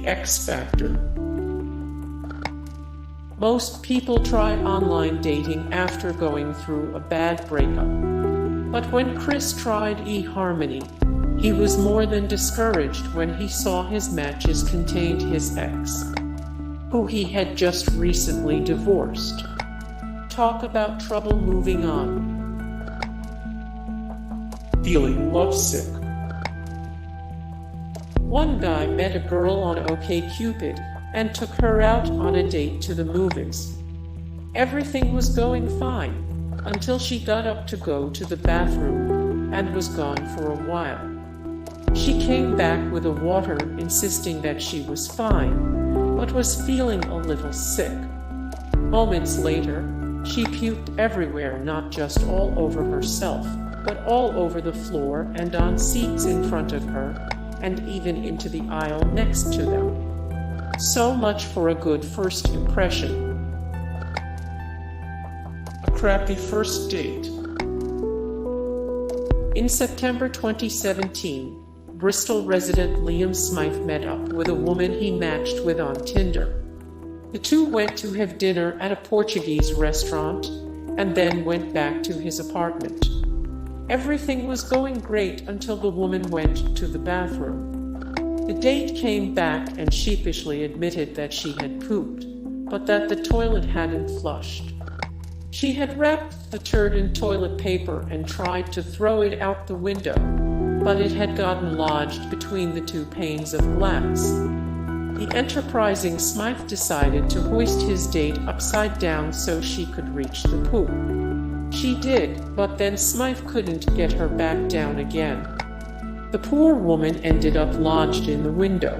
The X Factor. Most people try online dating after going through a bad breakup. But when Chris tried eHarmony, he was more than discouraged when he saw his matches contained his ex, who he had just recently divorced. Talk about trouble moving on. Feeling lovesick. One guy met a girl on OkCupid and took her out on a date to the movies. Everything was going fine until she got up to go to the bathroom and was gone for a while. She came back with a water, insisting that she was fine, but was feeling a little sick. Moments later, she puked everywhere, not just all over herself, but all over the floor and on seats in front of her, and even into the aisle next to them. So much for a good first impression. A crappy first date. In September 2017, Bristol resident Liam Smythe met up with a woman he matched with on Tinder. The two went to have dinner at a Portuguese restaurant and then went back to his apartment. Everything was going great until the woman went to the bathroom. The date came back and sheepishly admitted that she had pooped, but that the toilet hadn't flushed. She had wrapped the turd in toilet paper and tried to throw it out the window, but it had gotten lodged between the two panes of glass. The enterprising Smythe decided to hoist his date upside down so she could reach the poop. She did, but then Smythe couldn't get her back down again. The poor woman ended up lodged in the window.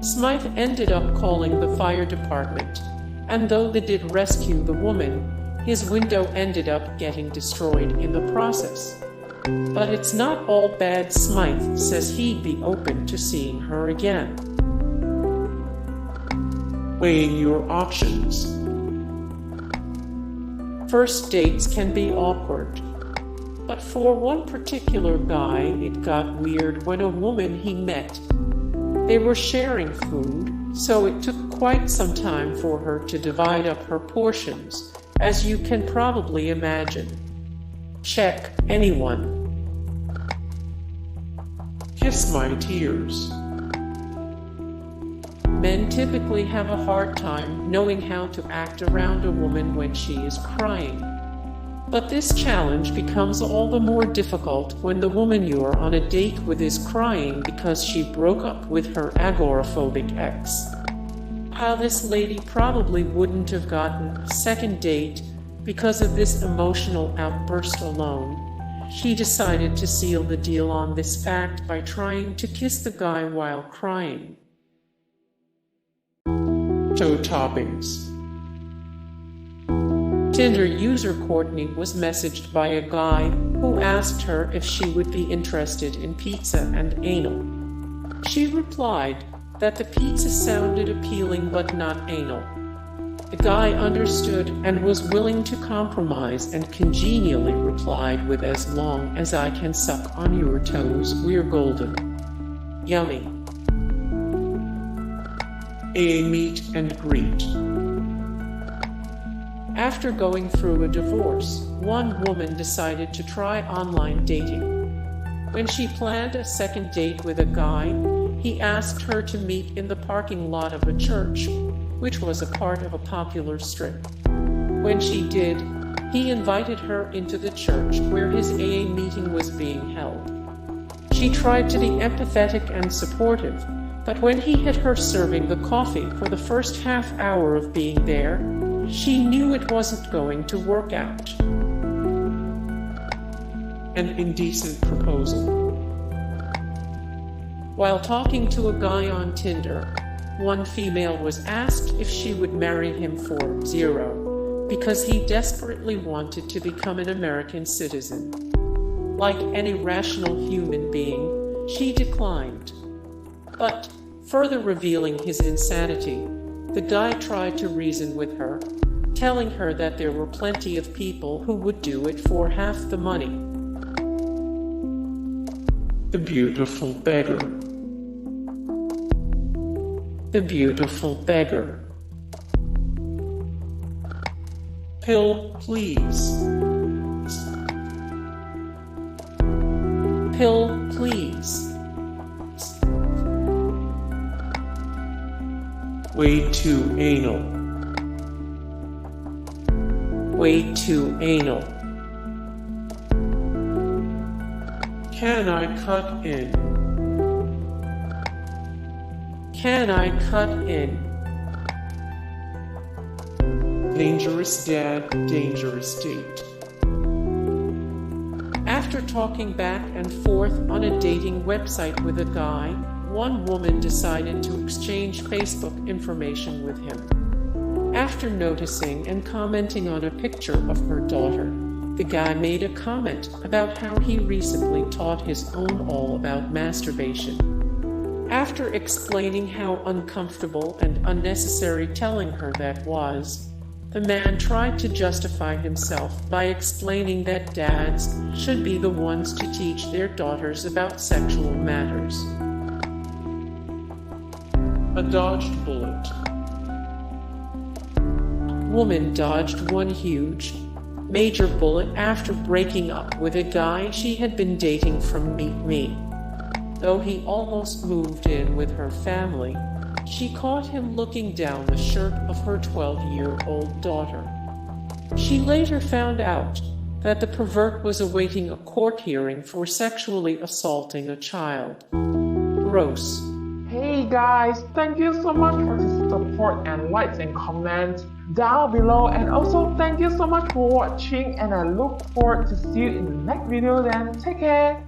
Smythe ended up calling the fire department, and though they did rescue the woman, his window ended up getting destroyed in the process. But it's not all bad. Smythe says he'd be open to seeing her again. Weighing your options. First dates can be awkward. But for one particular guy, it got weird when a woman he met. They were sharing food, so it took quite some time for her to divide up her portions, as you can probably imagine. Check, anyone. Kiss my tears. Men typically have a hard time knowing how to act around a woman when she is crying. But this challenge becomes all the more difficult when the woman you're on a date with is crying because she broke up with her agoraphobic ex. How this lady probably wouldn't have gotten a second date because of this emotional outburst alone. She decided to seal the deal on this fact by trying to kiss the guy while crying. Toppings. Tinder user Courtney was messaged by a guy who asked her if she would be interested in pizza and anal. She replied that the pizza sounded appealing but not anal. The guy understood and was willing to compromise and congenially replied with, "As long as I can suck on your toes, we're golden." Yummy. A meet and greet. After going through a divorce, one woman decided to try online dating. When she planned a second date with a guy, he asked her to meet in the parking lot of a church, which was a part of a popular strip. When she did, he invited her into the church where his AA meeting was being held. She tried to be empathetic and supportive, but when he had her serving the coffee for the first half hour of being there, she knew it wasn't going to work out. An indecent proposal. While talking to a guy on Tinder, one female was asked if she would marry him for $0, because he desperately wanted to become an American citizen. Like any rational human being, she declined. But, further revealing his insanity, the guy tried to reason with her, telling her that there were plenty of people who would do it for half the money. The Beautiful Beggar. The Beautiful Beggar. Pill, please. Pill, please. Way too anal. Way too anal. Can I cut in? Can I cut in? Dangerous dad, dangerous date. After talking back and forth on a dating website with a guy, one woman decided to exchange Facebook information with him. After noticing and commenting on a picture of her daughter, the guy made a comment about how he recently taught his own all about masturbation. After explaining how uncomfortable and unnecessary telling her that was, the man tried to justify himself by explaining that dads should be the ones to teach their daughters about sexual matters. A dodged bullet. Woman dodged one huge, major bullet after breaking up with a guy she had been dating from Meet Me. Though he almost moved in with her family, she caught him looking down the shirt of her 12-year-old daughter. She later found out that the pervert was awaiting a court hearing for sexually assaulting a child. Gross. Hey guys, thank you so much for the support and likes and comments down below, and also thank you so much for watching, and I look forward to see you in the next video. Then take care.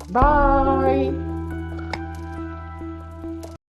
Bye.